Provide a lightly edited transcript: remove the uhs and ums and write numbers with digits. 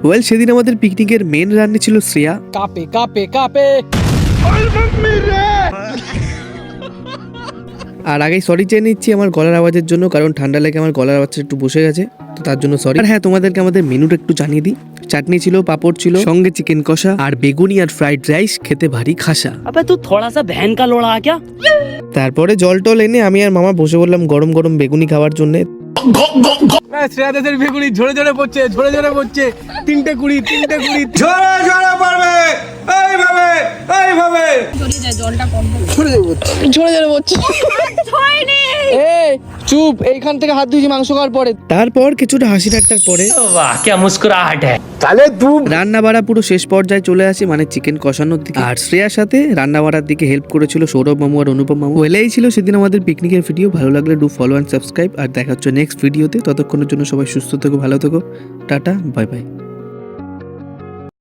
Well সেদিন আমাদের পিকনিকের মেন রান্না ছিল শ্রেয়া। কাপে কাপে কাপে আর আগেই সরি চেয়ে নিচ্ছি আমার গলার আওয়াজের জন্য, কারণ ঠান্ডা লেগে আমার গলার আওয়াজটা একটু বসে গেছে, তো তার জন্য সরি। আর হ্যাঁ, তোমাদেরকে আমাদের মেনুটা একটু জানিয়ে দিই। চাটনি ছিল, পাপড় ছিল, সঙ্গে চিকেন কষা আর বেগুনি আর ফ্রাইড রাইস, খেতে ভারী খাসা। अबे तू थोड़ा सा बहन का लोड़ा क्या। তারপরে জল টল এনে আমি আর মামা বসে বললাম গরম গরম বেগুনি খাওয়ার জন্য। শ্রেয়া দেশের বেগুনি ঝরে ঝরে পড়ছে, ঝরে ঝরে পড়ছে। 3টে কুড়ি ঝরে ঝরে পড়বে এইভাবে এইভাবে। ঝরে ঝরে পড়ছে। এই চুপ, এইখান থেকে হাত ধুয়েছি মাংস খাওয়ার পরে। তারপর কিছুটা হাসি ঠাট্টার পরে वाह क्या मुस्कुराहट है। রান্না বাড়া পুরো শেষ পর্যায়ে চলে আসি, মানে চিকেন কষানোর দিকে। আর শ্রেয়ার সাথে রান্না বাড়ার দিকে হেল্প করেছিল সৌরভ মামু আর অনুপম মামু। ওয়েলেই ছিল সেদিন আমাদের পিকনিকের ভিডিও। ভালো লাগলে ডু ফলো অ্যান্ড সাবস্ক্রাইব, আর দেখা হচ্ছে নেক্সট ভিডিওতে। ততক্ষণের জন্য সবাই সুস্থ থেকো, ভালো থেকো, টাটা, বাই বাই।